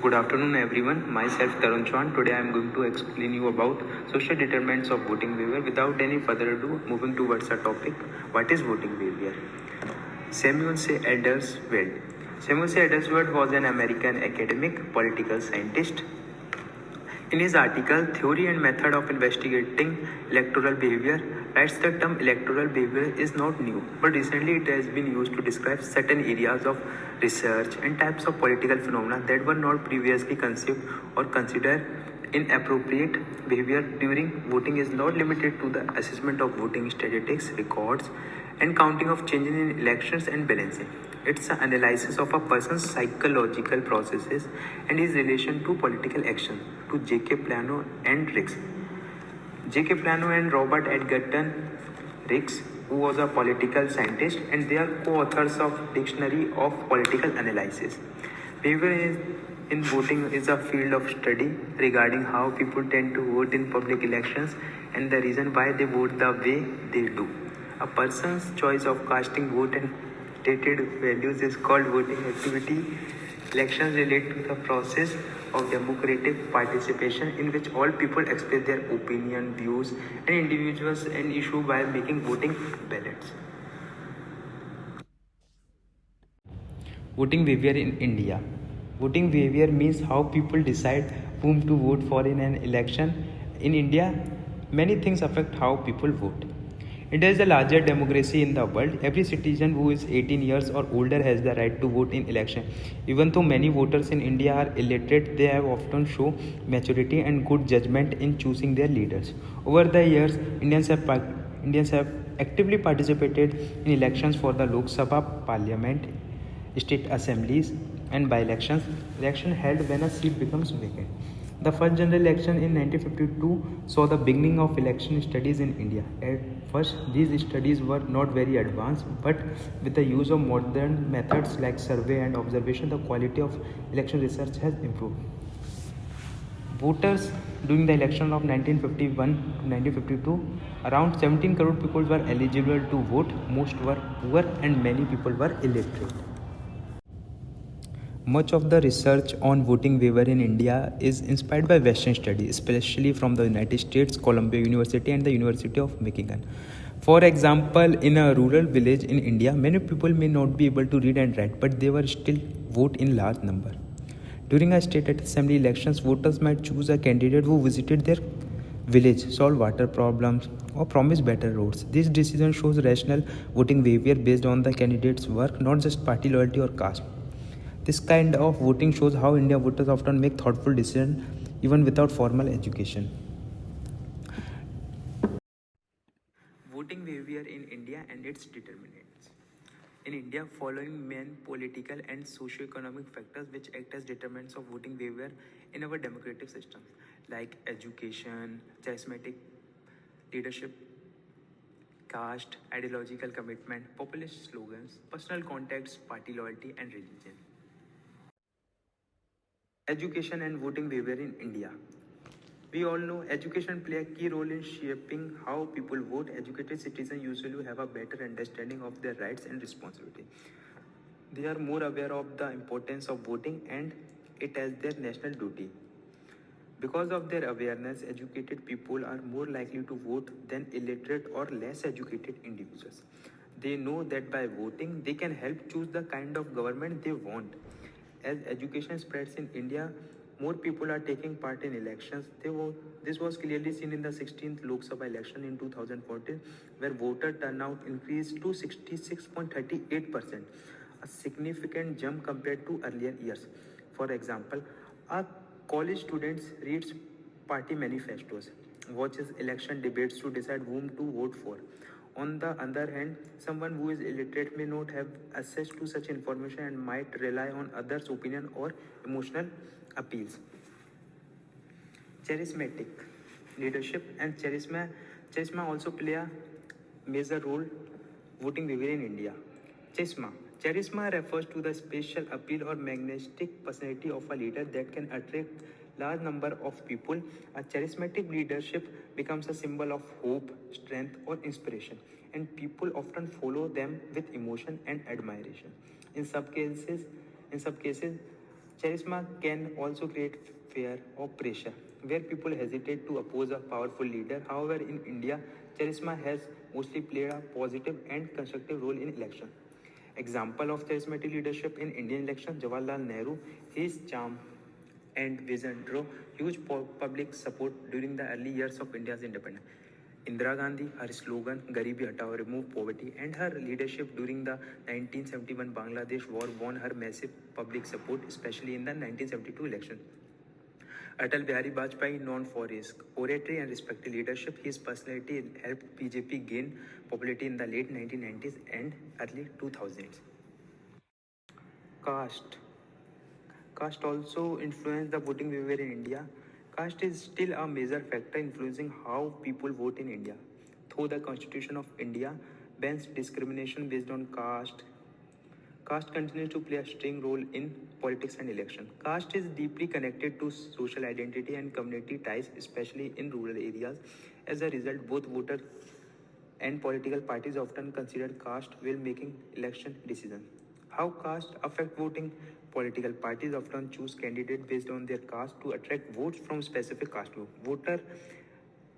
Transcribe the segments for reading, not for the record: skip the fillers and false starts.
Good afternoon everyone, myself Tarun. Today I am going to explain you about social determinants of voting behavior. Without any further ado, moving towards the topic, what is voting behavior? Samuel C. Adelswald. Samuel C. Adelswald was an American academic, political scientist. In his article, Theory and Method of Investigating Electoral Behavior, writes the term electoral behavior is not new, but recently it has been used to describe certain areas of research and types of political phenomena that were not previously conceived or considered inappropriate. Behavior during voting is not limited to the assessment of voting statistics, records, and counting of changes in elections and balancing. It's an analysis of a person's psychological processes and his relation to political action. To J.K. Plano and Riggs. J.K. Plano and Robert Edgerton Riggs, who was a political scientist, and they are co-authors of Dictionary of Political Analysis. Behavior in voting is a field of study regarding how people tend to vote in public elections and the reason why they vote the way they do. A person's choice of casting vote and stated values is called voting activity. Elections relate to the process of democratic participation in which all people express their opinion, views, and individuals and issue while making voting ballots. Voting behavior in India. Voting behavior means how people decide whom to vote for in an election. In India, many things affect how people vote. India is the largest democracy in the world. Every citizen who is 18 years or older has the right to vote in election. Even though many voters in India are illiterate, they have often shown maturity and good judgment in choosing their leaders. Over the years, Indians have actively participated in elections for the Lok Sabha, Parliament, state assemblies, and by-elections. Election held when a seat becomes vacant. The first general election in 1952 saw the beginning of election studies in India. At first, these studies were not very advanced, but with the use of modern methods like survey and observation, the quality of election research has improved. Voters during the election of 1951 to 1952, around 17 crore people were eligible to vote. Most were poor and many people were illiterate. Much of the research on voting behavior in India is inspired by Western studies, especially from the United States, Columbia University, and the University of Michigan. For example, in a rural village in India, many people may not be able to read and write, but they were still vote in large number. During a state assembly elections, voters might choose a candidate who visited their village, solve water problems, or promise better roads. This decision shows rational voting behavior based on the candidate's work, not just party loyalty or caste. This kind of voting shows how Indian voters often make thoughtful decisions even without formal education. Voting behavior in India and its determinants. In India, following main political and socio-economic factors which act as determinants of voting behavior in our democratic systems, like education, charismatic leadership, caste, ideological commitment, populist slogans, personal contacts, party loyalty, and religion. Education and voting behavior in India. We all know education plays a key role in shaping how people vote. Educated citizens usually have a better understanding of their rights and responsibilities. They are more aware of the importance of voting and it as their national duty. Because of their awareness, educated people are more likely to vote than illiterate or less educated individuals. They know that by voting, they can help choose the kind of government they want. As education spreads in India, more people are taking part in elections. This was clearly seen in the 16th Lok Sabha election in 2014, where voter turnout increased to 66.38%, a significant jump compared to earlier years. For example, our college students reads party manifestos, watches election debates to decide whom to vote for. On the other hand, someone who is illiterate may not have access to such information and might rely on others' opinion or emotional appeals. Charismatic leadership and charisma also play a major role voting behavior in India. Charisma refers to the special appeal or magnetic personality of a leader that can attract large number of people. A charismatic leadership becomes a symbol of hope, strength, or inspiration, and people often follow them with emotion and admiration. In some cases, Charisma can also create fear or pressure, where people hesitate to oppose a powerful leader. However, in India, charisma has mostly played a positive and constructive role in election. Example of charismatic leadership in Indian election: Jawaharlal Nehru. His charm and vision drew huge public support during the early years of India's independence. Indira Gandhi, her slogan "Garibi Hatao, remove poverty," and her leadership during the 1971 Bangladesh War won her massive public support, especially in the 1972 election. Atal Bihari Vajpayee, known for his oratory and respected leadership, his personality helped BJP gain popularity in the late 1990s and early 2000s. Caste. Caste also influenced the voting behavior in India. Caste is still a major factor influencing how people vote in India. Though the Constitution of India bans discrimination based on caste continues to play a strong role in politics and election. Caste is deeply connected to social identity and community ties, especially in rural areas. As a result, both voters and political parties often consider caste while making election decisions. How caste affect voting? Political parties often choose candidates based on their caste to attract votes from specific caste group.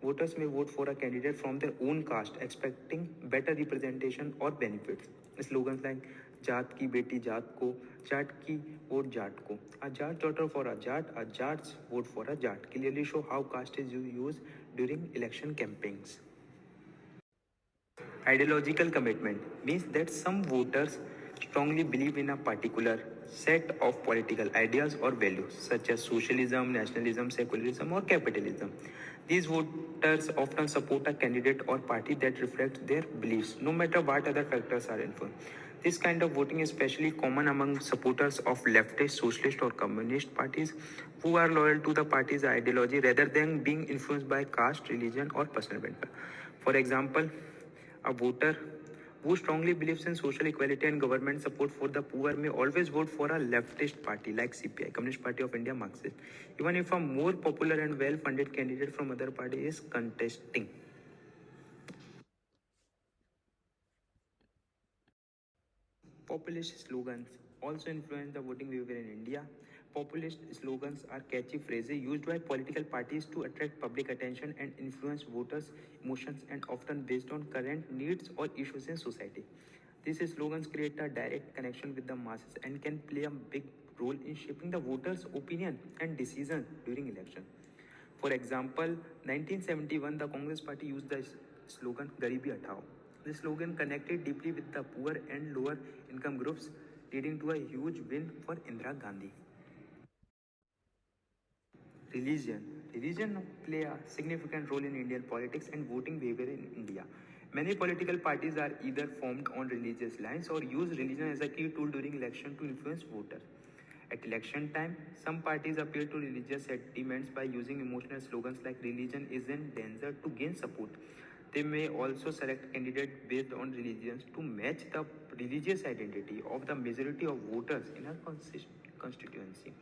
Voters may vote for a candidate from their own caste, expecting better representation or benefits. Slogans like "जात की बेटी जात को," "जाट की vote Jat को," "A Jat daughter for a Jat's vote for a Jat" clearly show how caste is used during election campaigns. Ideological commitment means that some voters strongly believe in a particular set of political ideas or values, such as socialism, nationalism, secularism, or capitalism. These voters often support a candidate or party that reflects their beliefs, no matter what other factors are involved. This kind of voting is especially common among supporters of leftist, socialist, or communist parties who are loyal to the party's ideology rather than being influenced by caste, religion, or personal benefit. For example, a voter who strongly believes in social equality and government support for the poor may always vote for a leftist party like CPI, Communist Party of India, Marxist, even if a more popular and well-funded candidate from other party is contesting. Populist slogans also influence the voting behavior in India. Populist slogans are catchy phrases used by political parties to attract public attention and influence voters' emotions, and often based on current needs or issues in society. These slogans create a direct connection with the masses and can play a big role in shaping the voters' opinion and decisions during election. For example, 1971, the Congress Party used the slogan "Garibi Hatao." The slogan connected deeply with the poor and lower income groups, leading to a huge win for Indira Gandhi. Religion play a significant role in Indian politics and voting behavior in India. Many political parties are either formed on religious lines or use religion as a key tool during election to influence voters. At election time, some parties appeal to religious sentiments by using emotional slogans like "religion is in danger" to gain support. They may also select candidates based on religions to match the religious identity of the majority of voters in a constituency.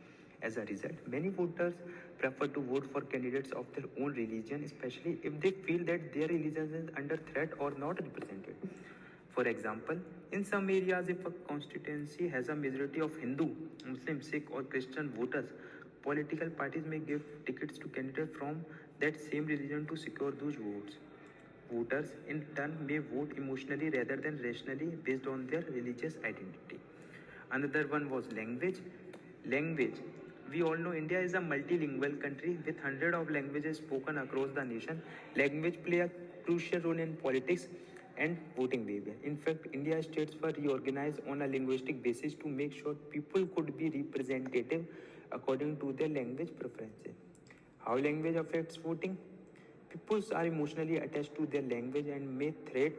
As a result, many voters prefer to vote for candidates of their own religion, especially if they feel that their religion is under threat or not represented. For example, in some areas, if a constituency has a majority of Hindu, Muslim, Sikh, or Christian voters, political parties may give tickets to candidates from that same religion to secure those votes. Voters, in turn, may vote emotionally rather than rationally based on their religious identity. Another one was language. Language. We all know India is a multilingual country with hundreds of languages spoken across the nation. Language play a crucial role in politics and voting behavior. In fact, India states were reorganized on a linguistic basis to make sure people could be representative according to their language preferences. How language affects voting? People are emotionally attached to their language and may threat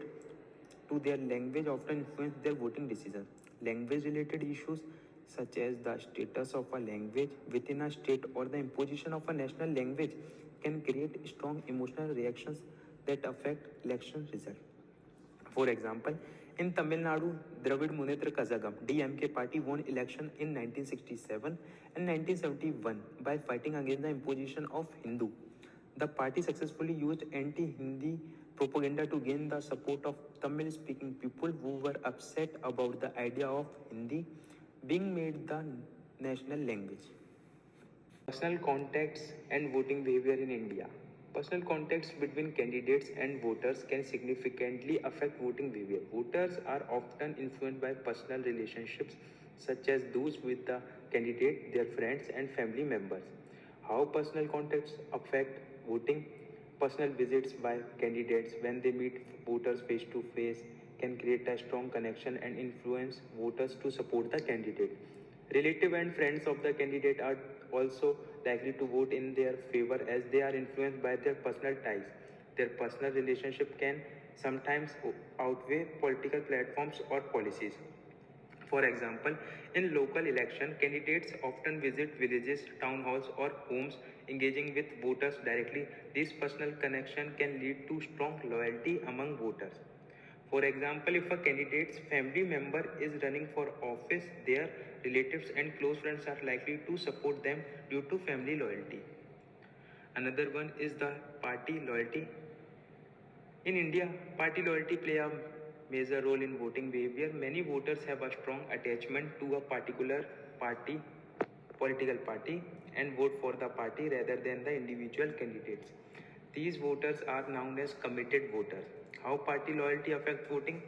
to their language often influence their voting decisions. Language related issues such as the status of a language within a state or the imposition of a national language can create strong emotional reactions that affect election results. For example, in Tamil Nadu, Dravid Munnetra Kazhagam (DMK) party won election in 1967 and 1971 by fighting against the imposition of Hindu. The party successfully used anti-Hindi propaganda to gain the support of Tamil-speaking people who were upset about the idea of Hindi being made the national language. Personal contacts and voting behavior in India. Personal contacts between candidates and voters can significantly affect voting behavior. Voters are often influenced by personal relationships such as those with the candidate, their friends, and family members. How personal contacts affect voting? Personal visits by candidates when they meet voters face to face can create a strong connection and influence voters to support the candidate. Relative and friends of the candidate are also likely to vote in their favor as they are influenced by their personal ties. Their personal relationship can sometimes outweigh political platforms or policies. For example, in local election, candidates often visit villages, town halls, or homes, engaging with voters directly. This personal connection can lead to strong loyalty among voters. For example, if a candidate's family member is running for office, their relatives and close friends are likely to support them due to family loyalty. Another one is the party loyalty. In India, party loyalty play a major role in voting behavior. Many voters have a strong attachment to a particular party, political party, and vote for the party rather than the individual candidates. These voters are known as committed voters. How party loyalty affects voting?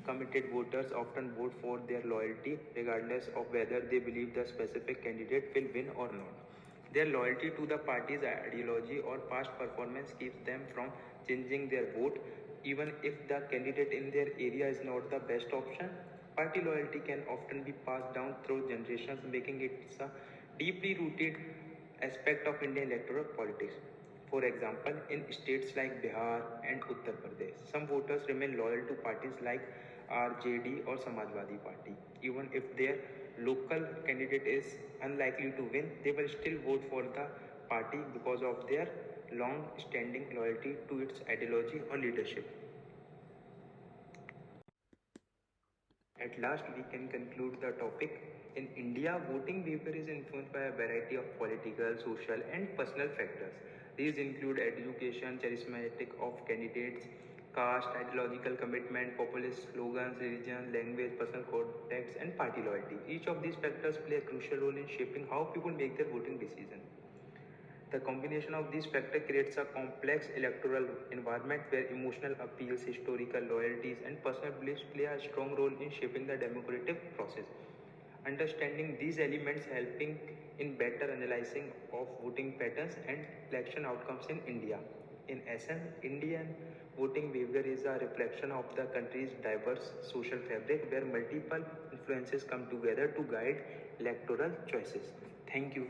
Committed voters often vote for their loyalty regardless of whether they believe the specific candidate will win or not. Their loyalty to the party's ideology or past performance keeps them from changing their vote even if the candidate in their area is not the best option. Party loyalty can often be passed down through generations, making it a deeply rooted aspect of Indian electoral politics. For example, in states like Bihar and Uttar Pradesh, some voters remain loyal to parties like RJD or Samajwadi Party. Even if their local candidate is unlikely to win, they will still vote for the party because of their long standing loyalty to its ideology or leadership. At last, we can conclude the topic. In India, voting behavior is influenced by a variety of political, social, and personal factors. These include education, charismatic of candidates, caste, ideological commitment, populist slogans, religion, language, personal contacts, and party loyalty. Each of these factors play a crucial role in shaping how people make their voting decisions. The combination of these factors creates a complex electoral environment where emotional appeals, historical loyalties, and personal beliefs play a strong role in shaping the democratic process. Understanding these elements helping in better analyzing of voting patterns and election outcomes in India. In essence, Indian voting behavior is a reflection of the country's diverse social fabric where multiple influences come together to guide electoral choices. Thank you.